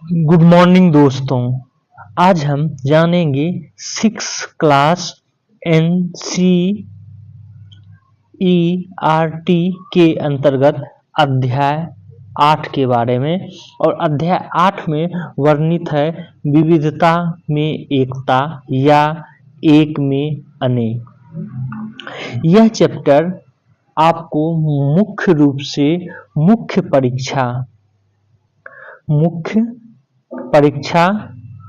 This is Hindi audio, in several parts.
गुड मॉर्निंग दोस्तों। आज हम जानेंगे 6 क्लास एनसीईआरटी के अंतर्गत अध्याय 8 के बारे में। और अध्याय 8 में वर्णित है विविधता में एकता या एक में अनेक। यह चैप्टर आपको मुख्य रूप से मुख्य परीक्षा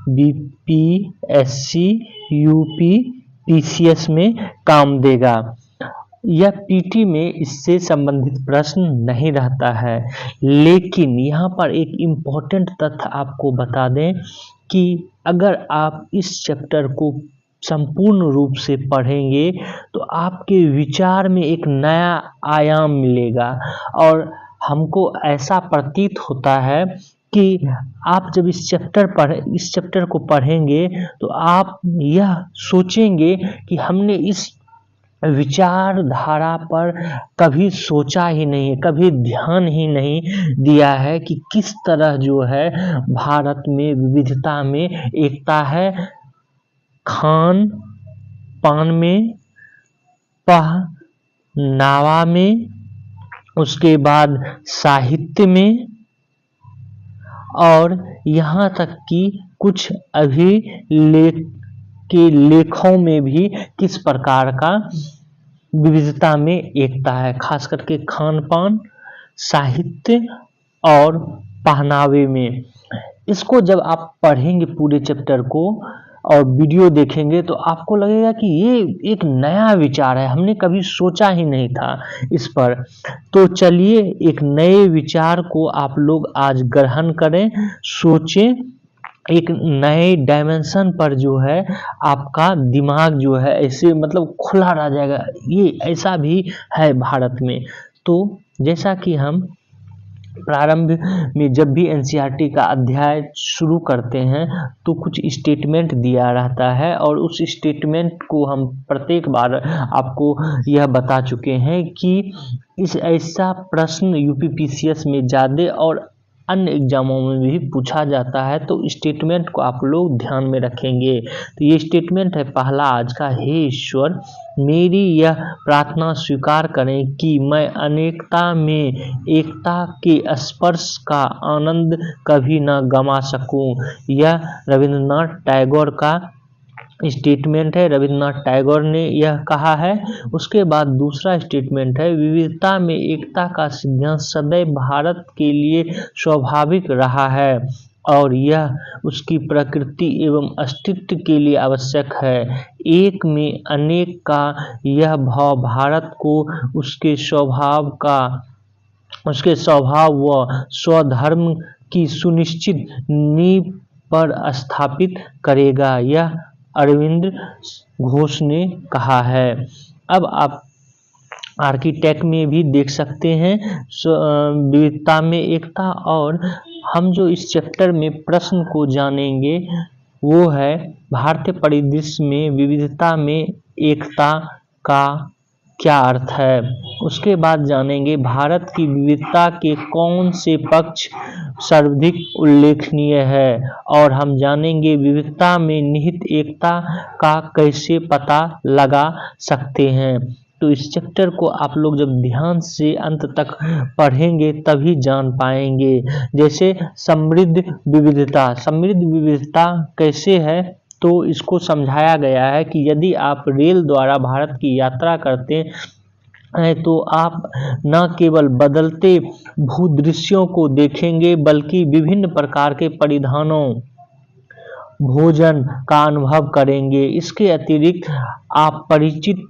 बीपीएससी, यूपी, पीसीएस में काम देगा। यह पीटी में इससे संबंधित प्रश्न नहीं रहता है, लेकिन यहाँ पर एक इम्पोर्टेंट तथ्य आपको बता दें कि अगर आप इस चैप्टर को संपूर्ण रूप से पढ़ेंगे तो आपके विचार में एक नया आयाम मिलेगा। और हमको ऐसा प्रतीत होता है कि आप जब इस चैप्टर को पढ़ेंगे तो आप यह सोचेंगे कि हमने इस विचारधारा पर कभी सोचा ही नहीं, कभी ध्यान ही नहीं दिया है कि किस तरह जो है भारत में विविधता में एकता है। खान पान में, पहनावा में, उसके बाद साहित्य में, और यहाँ तक कि कुछ लेखों में भी किस प्रकार का विविधता में एकता है, खास करके खान पान, साहित्य और पहनावे में। इसको जब आप पढ़ेंगे पूरे चैप्टर को और वीडियो देखेंगे तो आपको लगेगा कि ये एक नया विचार है, हमने कभी सोचा ही नहीं था इस पर। तो चलिए एक नए विचार को आप लोग आज ग्रहण करें, सोचें, एक नए डायमेंशन पर जो है आपका दिमाग जो है ऐसे मतलब खुला रह जाएगा, ये ऐसा भी है भारत में। तो जैसा कि हम प्रारंभ में जब भी एनसीईआरटी का अध्याय शुरू करते हैं तो कुछ स्टेटमेंट दिया रहता है, और उस स्टेटमेंट को हम प्रत्येक बार आपको यह बता चुके हैं कि इस ऐसा प्रश्न यूपीपीसीएस में ज़्यादा और अन्य एग्जामों में भी पूछा जाता है। तो स्टेटमेंट को आप लोग ध्यान में रखेंगे। तो ये स्टेटमेंट है पहला आज का, हे ईश्वर, मेरी यह प्रार्थना स्वीकार करें कि मैं अनेकता में एकता के स्पर्श का आनंद कभी न गंवा सकूं। यह रविंद्रनाथ टैगोर का स्टेटमेंट है, रविंद्रनाथ टैगोर ने यह कहा है। उसके बाद दूसरा स्टेटमेंट है, विविधता में एकता का सिद्धांत सदैव भारत के लिए स्वाभाविक रहा है और यह उसकी प्रकृति एवं अस्तित्व के लिए आवश्यक है। एक में अनेक का यह भाव भारत को उसके स्वभाव व स्वधर्म की सुनिश्चित नींव पर स्थापित करेगा, यह अरविंद घोष ने कहा है। अब आप आर्किटेक्ट में भी देख सकते हैं विविधता में एकता। और हम जो इस चैप्टर में प्रश्न को जानेंगे वो है भारतीय परिदृश्य में विविधता में एकता का क्या अर्थ है। उसके बाद जानेंगे भारत की विविधता के कौन से पक्ष सर्वाधिक उल्लेखनीय है, और हम जानेंगे विविधता में निहित एकता का कैसे पता लगा सकते हैं। तो इस चैप्टर को आप लोग जब ध्यान से अंत तक पढ़ेंगे तभी जान पाएंगे। जैसे समृद्ध विविधता कैसे है, तो इसको समझाया गया है कि यदि आप रेल द्वारा भारत की यात्रा करते हैं तो आप न केवल बदलते भूदृश्यों को देखेंगे बल्कि विभिन्न प्रकार के परिधानों, भोजन का अनुभव करेंगे। इसके अतिरिक्त आप परिचित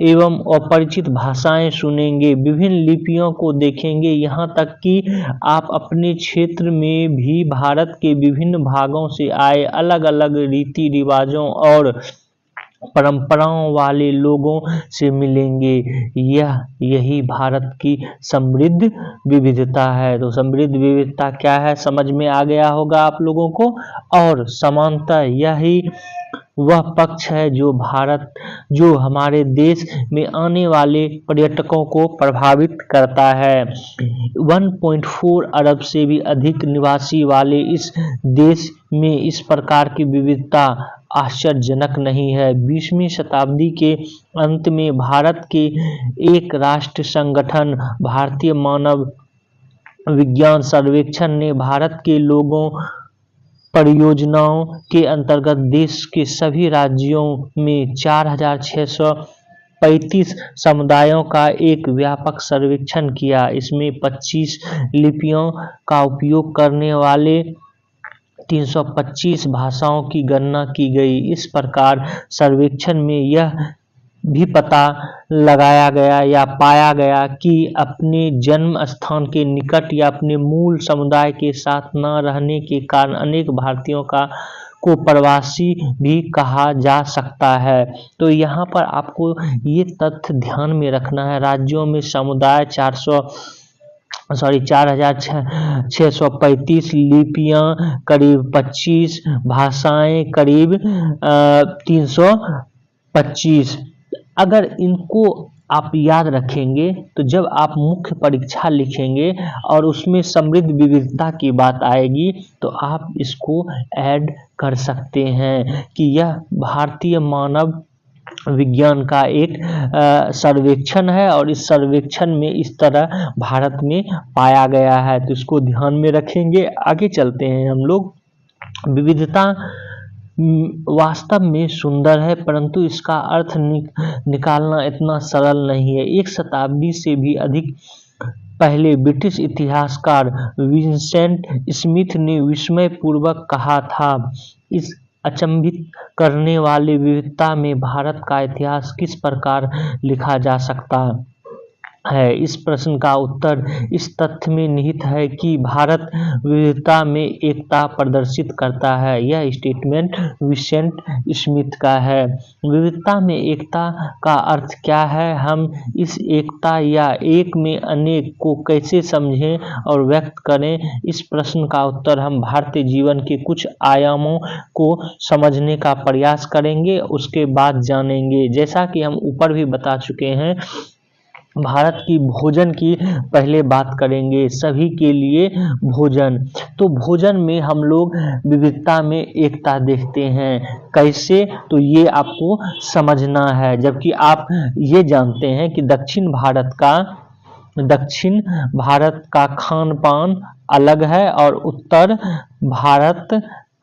एवं अपरिचित भाषाएं सुनेंगे, विभिन्न लिपियों को देखेंगे, यहाँ तक कि आप अपने क्षेत्र में भी भारत के विभिन्न भागों से आए अलग अलग रीति रिवाजों और परंपराओं वाले लोगों से मिलेंगे। यही भारत की समृद्ध विविधता है। तो समृद्ध विविधता क्या है समझ में आ गया होगा आप लोगों को। और समानता, यही वह पक्ष है जो हमारे देश में आने वाले पर्यटकों को प्रभावित करता है। 1.4 अरब से भी अधिक निवासी वाले इस देश में इस प्रकार की विविधता आश्चर्यजनक नहीं है। 20वीं शताब्दी के अंत में भारत के एक राष्ट्र संगठन भारतीय मानव विज्ञान सर्वेक्षण ने भारत के लोगों परियोजनाओं के अंतर्गत देश के सभी राज्यों में 4,635 समुदायों का एक व्यापक सर्वेक्षण किया। इसमें 25 लिपियों का उपयोग करने वाले 325 भाषाओं की गणना की गई। इस प्रकार सर्वेक्षण में यह भी पता लगाया गया या पाया गया कि अपने जन्म स्थान के निकट या अपने मूल समुदाय के साथ न रहने के कारण अनेक भारतीयों को प्रवासी भी कहा जा सकता है। तो यहाँ पर आपको ये तथ्य ध्यान में रखना है। राज्यों में समुदाय 4,635 लिपियाँ करीब 25 भाषाएं करीब 325। अगर इनको आप याद रखेंगे तो जब आप मुख्य परीक्षा लिखेंगे और उसमें समृद्ध विविधता की बात आएगी तो आप इसको ऐड कर सकते हैं कि यह भारतीय मानव विज्ञान का एक सर्वेक्षण है और इस सर्वेक्षण में इस तरह भारत में पाया गया है। तो इसको ध्यान में रखेंगे। आगे चलते हैं हम लोग। विविधता वास्तव में सुंदर है परंतु इसका अर्थ निकालना इतना सरल नहीं है। एक शताब्दी से भी अधिक पहले ब्रिटिश इतिहासकार विंसेंट स्मिथ ने विस्मयपूर्वक कहा था, इस अचंभित करने वाली विविधता में भारत का इतिहास किस प्रकार लिखा जा सकता है। इस प्रश्न का उत्तर इस तथ्य में निहित है कि भारत विविधता में एकता प्रदर्शित करता है। यह स्टेटमेंट विंसेंट स्मिथ का है। विविधता में एकता का अर्थ क्या है? हम इस एकता या एक में अनेक को कैसे समझें और व्यक्त करें? इस प्रश्न का उत्तर हम भारतीय जीवन के कुछ आयामों को समझने का प्रयास करेंगे, उसके बाद जानेंगे। जैसा कि हम ऊपर भी बता चुके हैं, भारत की भोजन की पहले बात करेंगे। सभी के लिए भोजन। तो भोजन में हम लोग विविधता में एकता देखते हैं। कैसे? तो ये आपको समझना है। जबकि आप ये जानते हैं कि दक्षिण भारत का खान पान अलग है और उत्तर भारत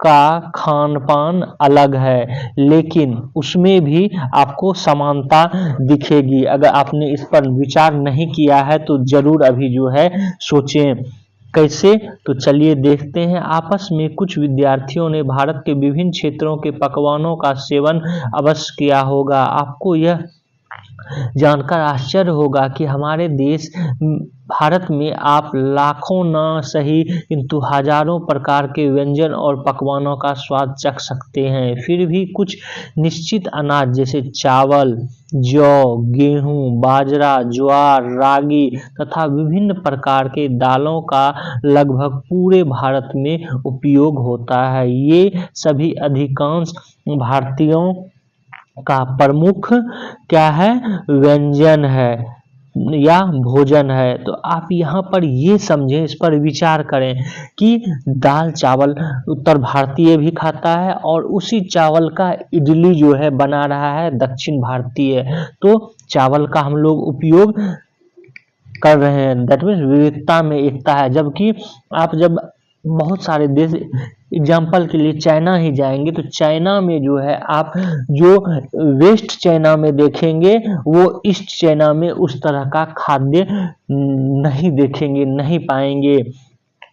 का खान पान अलग है, लेकिन उसमें भी आपको समानता दिखेगी। अगर आपने इस पर विचार नहीं किया है तो जरूर अभी जो है सोचें। कैसे? तो चलिए देखते हैं। आपस में कुछ विद्यार्थियों ने भारत के विभिन्न क्षेत्रों के पकवानों का सेवन अवश्य किया होगा। आपको यह जानकर आश्चर्य होगा कि हमारे देश भारत में आप लाखों न सही किंतु हजारों प्रकार के व्यंजन और पकवानों का स्वाद चख सकते हैं। फिर भी कुछ निश्चित अनाज जैसे चावल, जौ, गेहूं, बाजरा, ज्वार, रागी तथा विभिन्न प्रकार के दालों का लगभग पूरे भारत में उपयोग होता है। ये सभी अधिकांश भारतीयों का प्रमुख क्या है? व्यंजन है या भोजन है। तो आप यहाँ पर ये समझें, इस पर विचार करें कि दाल चावल उत्तर भारतीय भी खाता है और उसी चावल का इडली जो है बना रहा है दक्षिण भारतीय। तो चावल का हम लोग उपयोग कर रहे हैं। दैट मीन्स विविधता में एकता है। जबकि आप जब बहुत सारे देश एग्जाम्पल के लिए चाइना ही जाएंगे तो चाइना में जो है आप जो वेस्ट चाइना में देखेंगे वो ईस्ट चाइना में उस तरह का खाद्य नहीं देखेंगे, नहीं पाएंगे।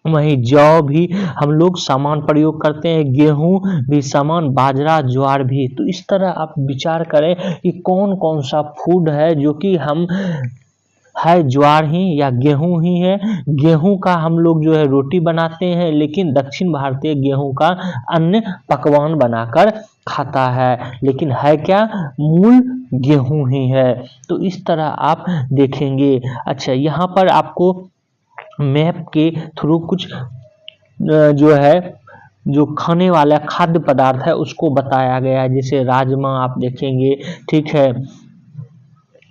वहीं जौ भी हम लोग सामान प्रयोग करते हैं, गेहूं भी सामान, बाजरा, ज्वार भी। तो इस तरह आप विचार करें कि कौन कौन सा फूड है जो कि हम है ज्वार ही या गेहूं ही है। गेहूं का हम लोग जो है रोटी बनाते हैं, लेकिन दक्षिण भारतीय गेहूं का अन्य पकवान बनाकर खाता है, लेकिन है क्या? मूल गेहूं ही है। तो इस तरह आप देखेंगे। अच्छा, यहाँ पर आपको मैप के थ्रू कुछ जो है जो खाने वाला खाद्य पदार्थ है उसको बताया गया है। जैसे राजमा आप देखेंगे, ठीक है,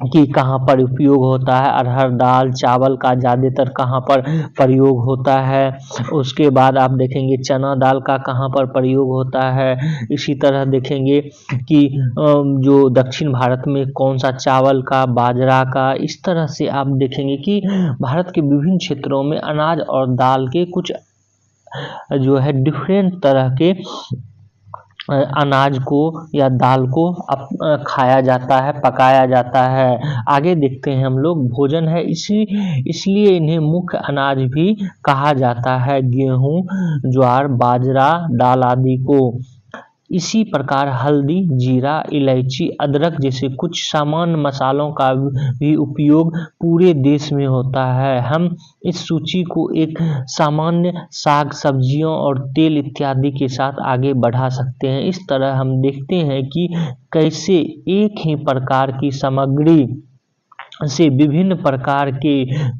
कि कहाँ पर उपयोग होता है, अरहर दाल चावल का ज़्यादातर कहाँ पर प्रयोग होता है। उसके बाद आप देखेंगे चना दाल का कहाँ पर प्रयोग होता है। इसी तरह देखेंगे कि जो दक्षिण भारत में कौन सा चावल का, बाजरा का, इस तरह से आप देखेंगे कि भारत के विभिन्न क्षेत्रों में अनाज और दाल के कुछ जो है डिफरेंट तरह के अनाज को या दाल को खाया जाता है, पकाया जाता है। आगे देखते हैं हम लोग, भोजन है इसलिए इन्हें मुख्य अनाज भी कहा जाता है, गेहूं, ज्वार, बाजरा, दाल आदि को। इसी प्रकार हल्दी, जीरा, इलायची, अदरक जैसे कुछ सामान्य मसालों का भी उपयोग पूरे देश में होता है। हम इस सूची को एक सामान्य साग, सब्जियों और तेल इत्यादि के साथ आगे बढ़ा सकते हैं। इस तरह हम देखते हैं कि कैसे एक ही प्रकार की सामग्री से विभिन्न प्रकार के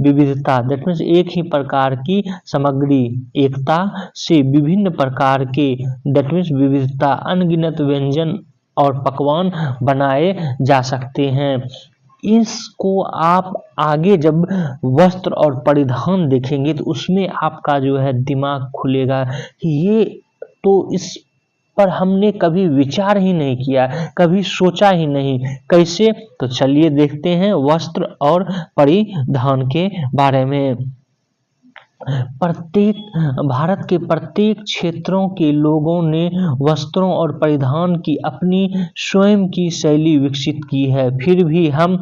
विविधता, दैट मीन्स एक ही प्रकार की सामग्री एकता से विभिन्न प्रकार के, दैट मीन्स विविधता, अनगिनत व्यंजन और पकवान बनाए जा सकते हैं। इसको आप आगे जब वस्त्र और परिधान देखेंगे तो उसमें आपका जो है दिमाग खुलेगा कि ये तो इस पर हमने कभी विचार ही नहीं किया, कभी सोचा ही नहीं। कैसे? तो चलिए देखते हैं वस्त्र और परिधान के बारे में। भारत के प्रत्येक क्षेत्रों के लोगों ने वस्त्रों और परिधान की अपनी स्वयं की शैली विकसित की है। फिर भी हम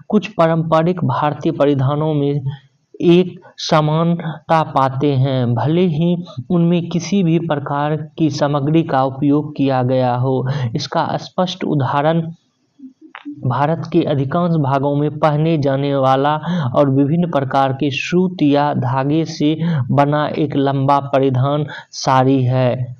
कुछ पारंपरिक भारतीय परिधानों में एक समानता पाते हैं, भले ही उनमें किसी भी प्रकार की सामग्री का उपयोग किया गया हो। इसका स्पष्ट उदाहरण भारत के अधिकांश भागों में पहने जाने वाला और विभिन्न प्रकार के सूत या धागे से बना एक लंबा परिधान साड़ी है।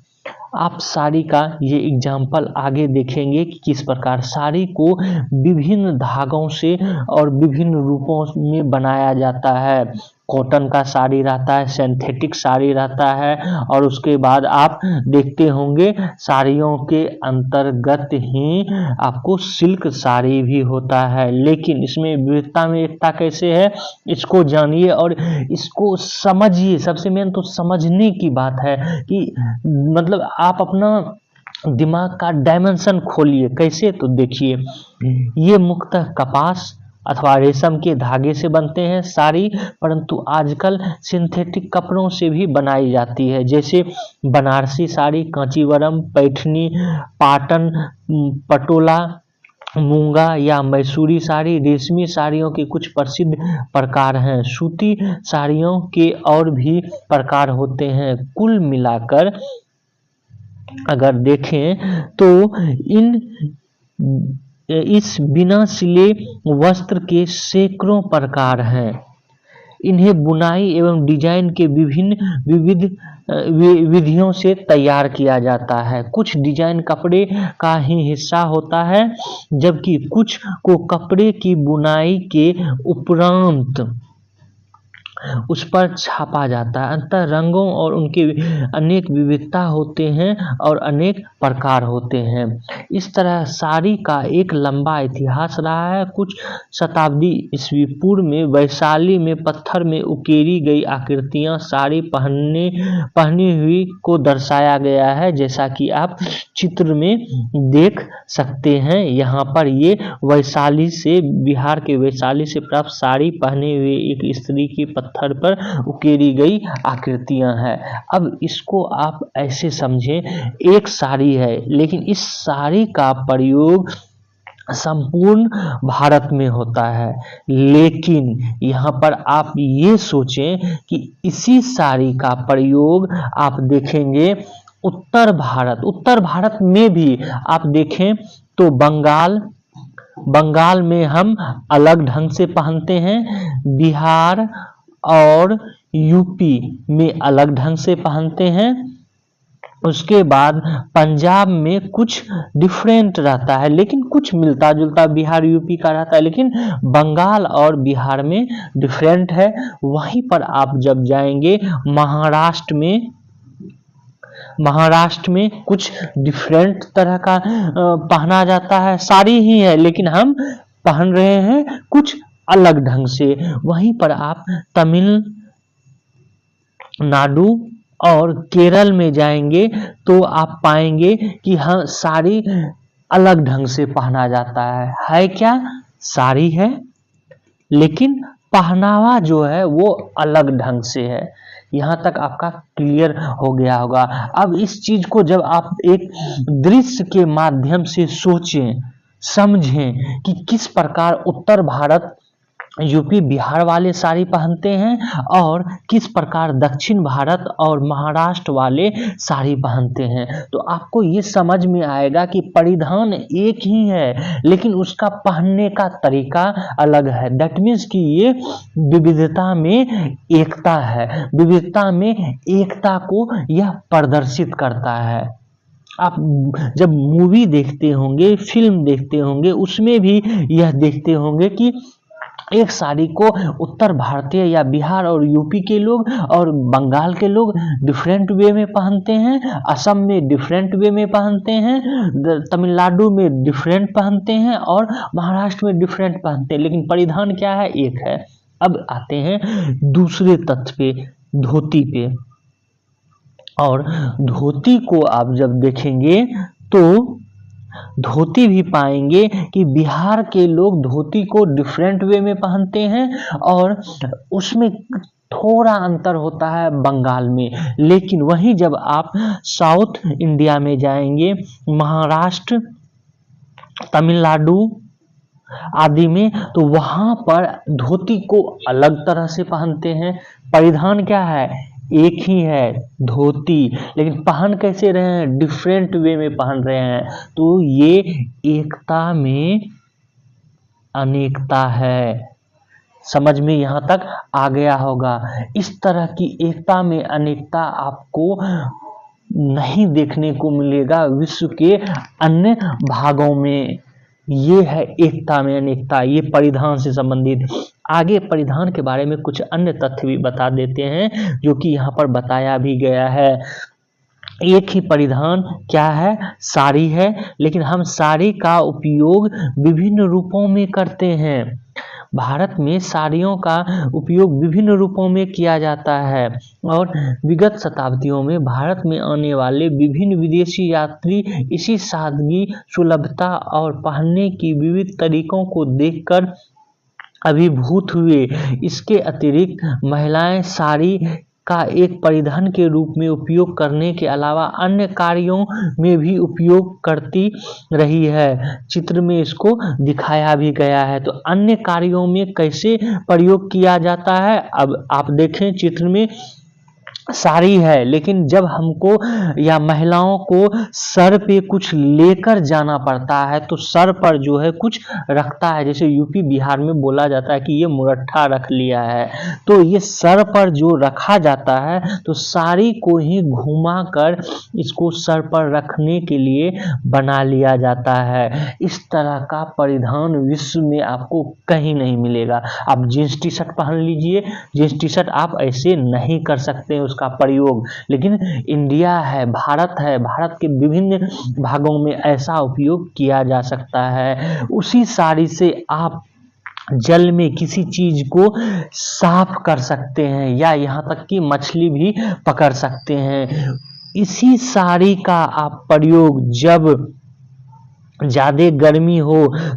आप साड़ी का ये एग्जाम्पल आगे देखेंगे कि किस प्रकार साड़ी को विभिन्न धागों से और विभिन्न रूपों में बनाया जाता है। कॉटन का साड़ी रहता है, सिंथेटिक साड़ी रहता है, और उसके बाद आप देखते होंगे साड़ियों के अंतर्गत ही आपको सिल्क साड़ी भी होता है। लेकिन इसमें विविधता में एकता कैसे है, इसको जानिए और इसको समझिए। सबसे मेन तो समझने की बात है कि मतलब आप अपना दिमाग का डायमेंशन खोलिए। कैसे? तो देखिए, ये मुख्यतः कपास अथवा रेशम के धागे से बनते हैं साड़ी, परंतु आजकल सिंथेटिक कपड़ों से भी बनाई जाती है, जैसे बनारसी साड़ी, कांचीवरम, पैठनी, पाटन, पटोला, मूंगा या मैसूरी साड़ी। रेशमी साड़ियों के कुछ प्रसिद्ध प्रकार हैं। सूती साड़ियों के और भी प्रकार होते हैं। कुल मिलाकर अगर देखें तो इस बिना सिले वस्त्र के सैकड़ों प्रकार हैं। इन्हें बुनाई एवं डिजाइन के विविध विधियों से तैयार किया जाता है। कुछ डिजाइन कपड़े का ही हिस्सा होता है, जबकि कुछ को कपड़े की बुनाई के उपरांत उस पर छापा जाता है। अंतर रंगों और उनके अनेक विविधता होते हैं और अनेक प्रकार होते हैं। इस तरह साड़ी का एक लंबा इतिहास रहा है। कुछ शताब्दी ईस्वी पूर्व में वैशाली में पत्थर में उकेरी गई आकृतियां साड़ी पहनी हुई को दर्शाया गया है, जैसा कि आप चित्र में देख सकते हैं। यहाँ पर ये वैशाली से, बिहार के वैशाली से प्राप्त साड़ी पहने हुए एक स्त्री की पत्थर पर उकेरी गई आकृतियां हैं। अब इसको आप ऐसे समझें, एक साड़ी है, लेकिन इस साड़ी का प्रयोग संपूर्ण भारत में होता है। लेकिन यहाँ पर आप ये सोचें कि इसी साड़ी का प्रयोग आप देखेंगे उत्तर भारत में भी आप देखें तो बंगाल में हम अलग ढंग से पहनते हैं, बिहार और यूपी में अलग ढंग से पहनते हैं। उसके बाद पंजाब में कुछ डिफरेंट रहता है, लेकिन कुछ मिलता जुलता बिहार यूपी का रहता है, लेकिन बंगाल और बिहार में डिफरेंट है। वहीं पर आप जब जाएंगे महाराष्ट्र में महाराष्ट्र में कुछ डिफरेंट तरह का पहना जाता है, साड़ी ही है लेकिन हम पहन रहे हैं कुछ अलग ढंग से। वहीं पर आप तमिलनाडु और केरल में जाएंगे तो आप पाएंगे कि हाँ साड़ी अलग ढंग से पहना जाता है क्या, साड़ी है लेकिन पहनावा जो है वो अलग ढंग से है। यहाँ तक आपका क्लियर हो गया होगा। अब इस चीज को जब आप एक दृश्य के माध्यम से सोचें, समझें कि किस प्रकार उत्तर भारत यूपी बिहार वाले साड़ी पहनते हैं और किस प्रकार दक्षिण भारत और महाराष्ट्र वाले साड़ी पहनते हैं, तो आपको ये समझ में आएगा कि परिधान एक ही है लेकिन उसका पहनने का तरीका अलग है। दैट मीन्स कि ये विविधता में एकता है, विविधता में एकता को यह प्रदर्शित करता है। आप जब मूवी देखते होंगे, फिल्म देखते होंगे, उसमें भी यह देखते होंगे कि एक साड़ी को उत्तर भारतीय या बिहार और यूपी के लोग और बंगाल के लोग डिफरेंट वे में पहनते हैं, असम में डिफरेंट वे में पहनते हैं, तमिलनाडु में डिफरेंट पहनते हैं और महाराष्ट्र में डिफरेंट पहनते हैं, लेकिन परिधान क्या है, एक है। अब आते हैं दूसरे तथ्य पे, धोती पे। और धोती को आप जब देखेंगे तो धोती भी पाएंगे कि बिहार के लोग धोती को डिफरेंट वे में पहनते हैं और उसमें थोड़ा अंतर होता है बंगाल में। लेकिन वहीं जब आप साउथ इंडिया में जाएंगे, महाराष्ट्र, तमिलनाडु आदि में, तो वहां पर धोती को अलग तरह से पहनते हैं। परिधान क्या है, एक ही है धोती, लेकिन पहन कैसे रहे हैं, डिफरेंट वे में पहन रहे हैं। तो ये एकता में अनेकता है। समझ में यहां तक आ गया होगा। इस तरह की एकता में अनेकता आपको नहीं देखने को मिलेगा विश्व के अन्य भागों में। ये है एकता में अनेकता, ये परिधान से संबंधित। आगे परिधान के बारे में कुछ अन्य तथ्य भी बता देते हैं जो कि यहाँ पर बताया भी गया है। एक ही परिधान क्या है, साड़ी है, लेकिन हम साड़ी का उपयोग विभिन्न रूपों में करते हैं। भारत में साड़ियों का उपयोग विभिन्न रूपों में किया जाता है और विगत शताब्दियों में भारत में आने वाले विभिन्न विदेशी यात्री इसी सादगी, सुलभता और पहनने की विविध तरीकों को देखकर अभिभूत हुए। इसके अतिरिक्त महिलाएं साड़ी का एक परिधान के रूप में उपयोग करने के अलावा अन्य कार्यों में भी उपयोग करती रही है। चित्र में इसको दिखाया भी गया है। तो अन्य कार्यों में कैसे प्रयोग किया जाता है, अब आप देखें चित्र में साड़ी है, लेकिन जब हमको या महिलाओं को सर पे कुछ लेकर जाना पड़ता है तो सर पर जो है कुछ रखता है। जैसे यूपी बिहार में बोला जाता है कि ये मुरट्ठा रख लिया है, तो ये सर पर जो रखा जाता है तो साड़ी को ही घुमा कर इसको सर पर रखने के लिए बना लिया जाता है। इस तरह का परिधान विश्व में आपको कहीं नहीं मिलेगा। आप जींस टी शर्ट पहन लीजिए, जींस टी शर्ट आप ऐसे नहीं कर सकते उसका प्रयोग, लेकिन इंडिया है, भारत है, भारत के विभिन्न भागों में ऐसा उपयोग किया जा सकता है। उसी साड़ी से आप जल में किसी चीज को साफ कर सकते हैं या यहाँ तक कि मछली भी पकड़ सकते हैं। इसी साड़ी का आप प्रयोग जब ज्यादा गर्मी हो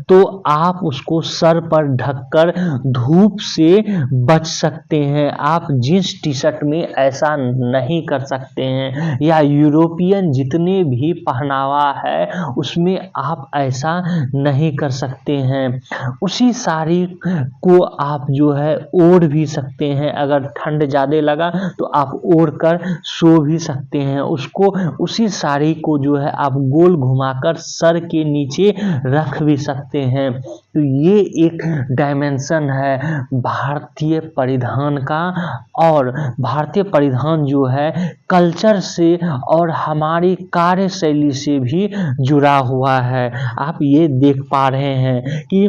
तो आप उसको सर पर ढककर धूप से बच सकते हैं। आप जींस टी शर्ट में ऐसा नहीं कर सकते हैं, या यूरोपियन जितने भी पहनावा है उसमें आप ऐसा नहीं कर सकते हैं। उसी साड़ी को आप जो है ओढ़ भी सकते हैं, अगर ठंड ज्यादा लगा तो आप ओढ़ कर सो भी सकते हैं। उसको उसी साड़ी को जो है आप गोल घुमाकर सर के नीचे रख भी सकते हैं। तो ये एक डायमेंशन है भारतीय परिधान का, और भारतीय परिधान जो है कल्चर से और हमारी कार्यशैली से भी जुड़ा हुआ है। आप ये देख पा रहे हैं कि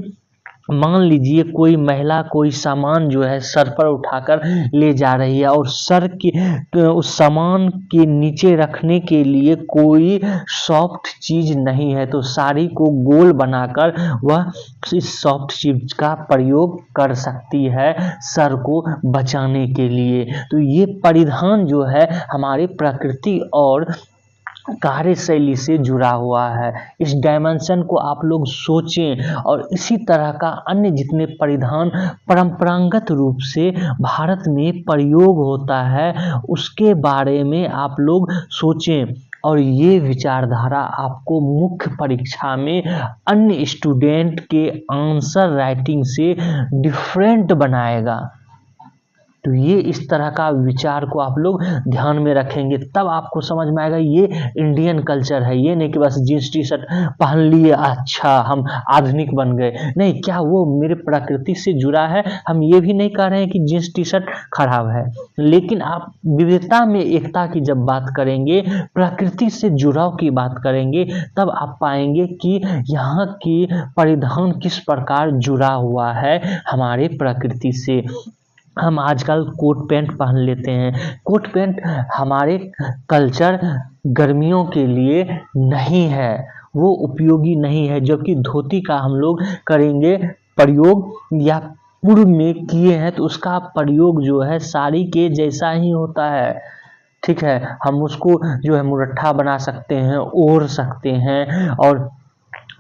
मान लीजिए कोई महिला कोई सामान जो है सर पर उठाकर ले जा रही है और सर के उस सामान के नीचे रखने के लिए कोई सॉफ्ट चीज नहीं है, तो साड़ी को गोल बनाकर वह इस सॉफ्ट चीज का प्रयोग कर सकती है सर को बचाने के लिए। तो ये परिधान जो है हमारे प्रकृति और कार्यशैली से जुड़ा हुआ है। इस डायमेंशन को आप लोग सोचें और इसी तरह का अन्य जितने परिधान परंपरागत रूप से भारत में प्रयोग होता है उसके बारे में आप लोग सोचें और ये विचारधारा आपको मुख्य परीक्षा में अन्य स्टूडेंट के आंसर राइटिंग से डिफरेंट बनाएगा। तो ये इस तरह का विचार को आप लोग ध्यान में रखेंगे तब आपको समझ में आएगा ये इंडियन कल्चर है। ये नहीं कि बस जींस टी शर्ट पहन लिए अच्छा हम आधुनिक बन गए, नहीं, क्या वो मेरे प्रकृति से जुड़ा है। हम ये भी नहीं कह रहे हैं कि जींस टी शर्ट खराब है, लेकिन आप विविधता में एकता की जब बात करेंगे, प्रकृति से जुड़ाव की बात करेंगे, तब आप पाएंगे कि यहाँ की परिधान किस प्रकार जुड़ा हुआ है हमारे प्रकृति से। हम आजकल कोट पैंट पहन लेते हैं, कोट पैंट हमारे कल्चर गर्मियों के लिए नहीं है, वो उपयोगी नहीं है, जबकि धोती का हम लोग करेंगे प्रयोग या पूर्व में किए हैं तो उसका प्रयोग जो है साड़ी के जैसा ही होता है। ठीक है, हम उसको जो है मुरट्ठा बना सकते हैं, ओढ़ सकते हैं और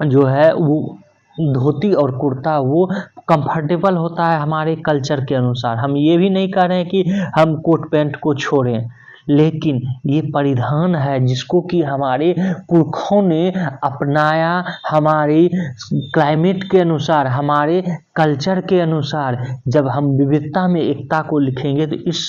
जो है वो धोती और कुर्ता वो कंफर्टेबल होता है हमारे कल्चर के अनुसार। हम ये भी नहीं कह रहे हैं कि हम कोट पैंट को छोड़ें, लेकिन ये परिधान है जिसको कि हमारे पुरखों ने अपनाया, हमारी क्लाइमेट के अनुसार, हमारे कल्चर के अनुसार। जब हम विविधता में एकता को लिखेंगे तो इस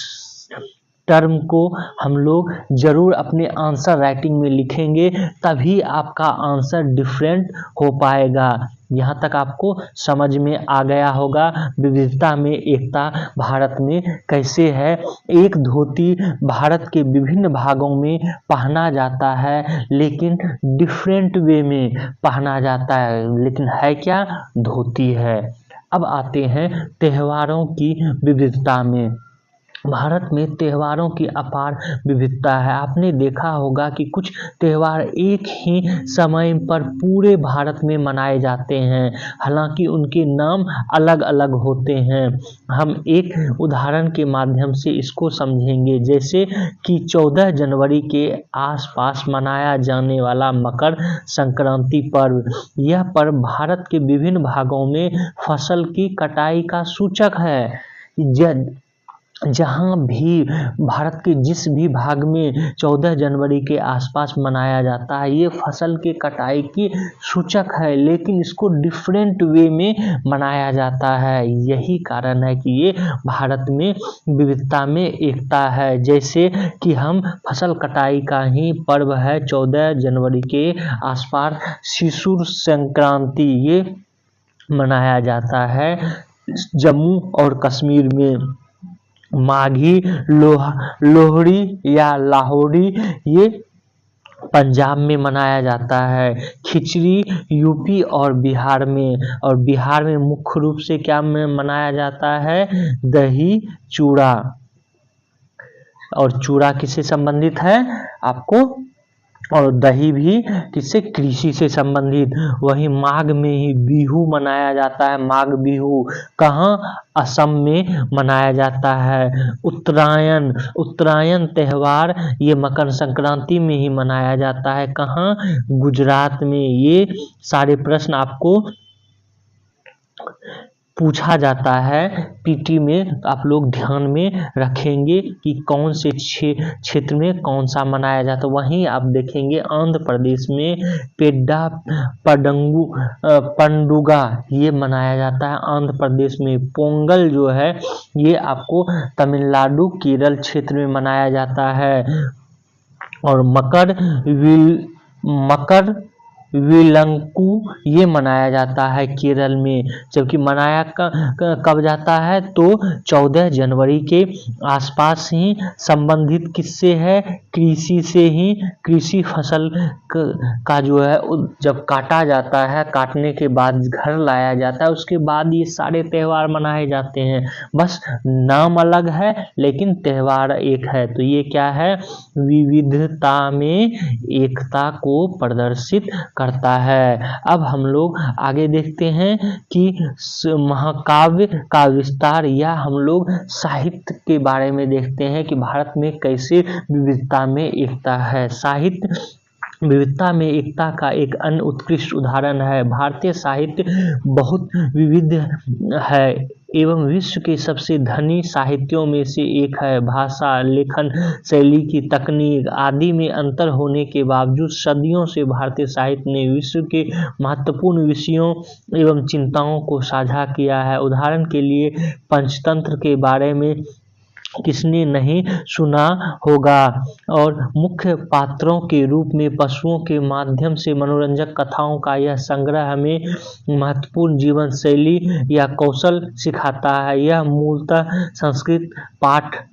टर्म को हम लोग जरूर अपने आंसर राइटिंग में लिखेंगे, तभी आपका आंसर डिफरेंट हो पाएगा। यहाँ तक आपको समझ में आ गया होगा विविधता में एकता भारत में कैसे है। एक धोती भारत के विभिन्न भागों में पहना जाता है, लेकिन डिफरेंट वे में पहना जाता है, लेकिन है क्या, धोती है। अब आते हैं त्योहारों की विविधता में। भारत में त्योहारों की अपार विविधता है। आपने देखा होगा कि कुछ त्योहार एक ही समय पर पूरे भारत में मनाए जाते हैं, हालांकि उनके नाम अलग अलग होते हैं। हम एक उदाहरण के माध्यम से इसको समझेंगे, जैसे कि 14 जनवरी के आसपास मनाया जाने वाला मकर संक्रांति पर्व। यह पर्व भारत के विभिन्न भागों में फसल की कटाई का सूचक है। जहाँ भी भारत के जिस भी भाग में 14 जनवरी के आसपास मनाया जाता है, ये फसल के कटाई की सूचक है, लेकिन इसको डिफरेंट वे में मनाया जाता है। यही कारण है कि ये भारत में विविधता में एकता है। जैसे कि हम फसल कटाई का ही पर्व है 14 जनवरी के आसपास शिशु संक्रांति, ये मनाया जाता है जम्मू और कश्मीर में। माघी, लोहड़ी या लाहौरी ये पंजाब में मनाया जाता है। खिचड़ी यूपी और बिहार में मुख्य रूप से क्या मनाया जाता है, दही चूड़ा। और चूड़ा किससे संबंधित है आपको, और दही भी किससे, कृषि से संबंधित। वहीं माघ में ही बिहू मनाया जाता है। माघ बिहू कहाँ, असम में मनाया जाता है। उत्तरायण त्योहार ये मकर संक्रांति में ही मनाया जाता है। कहाँ, गुजरात में। ये सारे प्रश्न आपको पूछा जाता है पीटी में, तो आप लोग ध्यान में रखेंगे कि कौन से क्षेत्र में कौन सा मनाया जाता है। वहीं आप देखेंगे आंध्र प्रदेश में पेड्डा पंडुगा ये मनाया जाता है। आंध्र प्रदेश में पोंगल जो है ये आपको तमिलनाडु केरल क्षेत्र में मनाया जाता है। और मकर विलंकु ये मनाया जाता है केरल में, जबकि मनाया कब जाता है तो 14 जनवरी के आसपास ही। संबंधित किससे है? कृषि से ही। कृषि फसल का जो है जब काटा जाता है, काटने के बाद घर लाया जाता है, उसके बाद ये सारे त्यौहार मनाए जाते हैं। बस नाम अलग है लेकिन त्यौहार एक है। तो ये क्या है? विविधता में एकता को प्रदर्शित करता है। अब हम लोग आगे देखते हैं कि महाकाव्य का विस्तार, या हम लोग साहित्य के बारे में देखते हैं कि भारत में कैसे विविधता में एकता है। साहित्य विविधता में एकता का एक अन्य उत्कृष्ट उदाहरण है। भारतीय साहित्य बहुत विविध है एवं विश्व के सबसे धनी साहित्यों में से एक है। भाषा, लेखन शैली की तकनीक आदि में अंतर होने के बावजूद सदियों से भारतीय साहित्य ने विश्व के महत्वपूर्ण विषयों एवं चिंताओं को साझा किया है। उदाहरण के लिए पंचतंत्र के बारे में किसने नहीं सुना होगा, और मुख्य पात्रों के रूप में पशुओं के माध्यम से मनोरंजक कथाओं का यह संग्रह हमें महत्वपूर्ण जीवन शैली या कौशल सिखाता है। यह मूलतः संस्कृत पाठ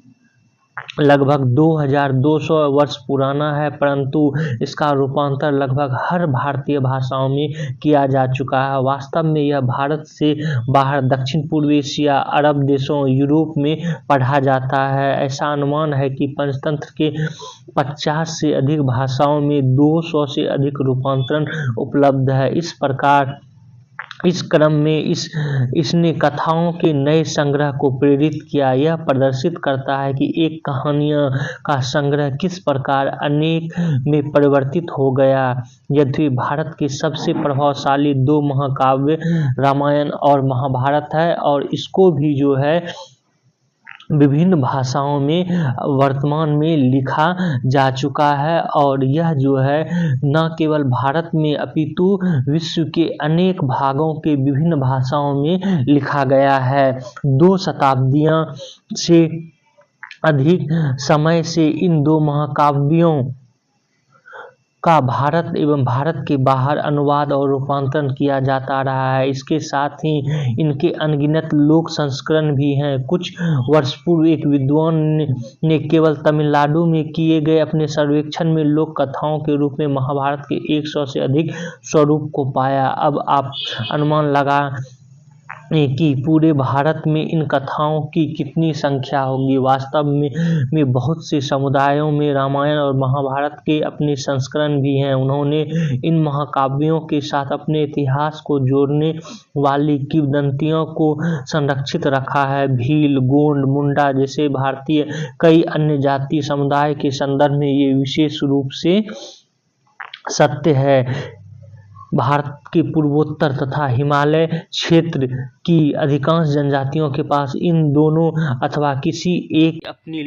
लगभग 2200 वर्ष पुराना है, परंतु इसका रूपांतर लगभग हर भारतीय भाषाओं में किया जा चुका है। वास्तव में यह भारत से बाहर दक्षिण पूर्व एशिया, अरब देशों, यूरोप में पढ़ा जाता है। ऐसा अनुमान है कि पंचतंत्र के 50 से अधिक भाषाओं में 200 से अधिक रूपांतरण उपलब्ध है। इस प्रकार इस क्रम में इसने कथाओं के नए संग्रह को प्रेरित किया। यह प्रदर्शित करता है कि एक कहानियां का संग्रह किस प्रकार अनेक में परिवर्तित हो गया। यद्यपि भारत के सबसे प्रभावशाली 2 महाकाव्य रामायण और महाभारत है, और इसको भी जो है विभिन्न भाषाओं में वर्तमान में लिखा जा चुका है, और यह जो है न केवल भारत में अपितु विश्व के अनेक भागों के विभिन्न भाषाओं में लिखा गया है। 2 शताब्दियां से अधिक समय से इन 2 महाकाव्यों का भारत एवं भारत के बाहर अनुवाद और रूपांतरण किया जाता रहा है। इसके साथ ही इनके अनगिनत लोक संस्करण भी हैं। कुछ वर्ष पूर्व एक विद्वान ने केवल तमिलनाडु में किए गए अपने सर्वेक्षण में लोक कथाओं के रूप में महाभारत के 100 से अधिक स्वरूप को पाया। अब आप अनुमान लगा कि पूरे भारत में इन कथाओं की कितनी संख्या होगी। वास्तव में बहुत से समुदायों में रामायण और महाभारत के अपने संस्करण भी हैं। उन्होंने इन महाकाव्यों के साथ अपने इतिहास को जोड़ने वाली किंवदंतियों को संरक्षित रखा है। भील, गोंड, मुंडा जैसे भारतीय कई अन्य जाति समुदाय के संदर्भ में ये विशेष रूप से सत्य है। भारत के पूर्वोत्तर तथा हिमालय क्षेत्र की अधिकांश जनजातियों के पास इन दोनों अथवा किसी एक अपनी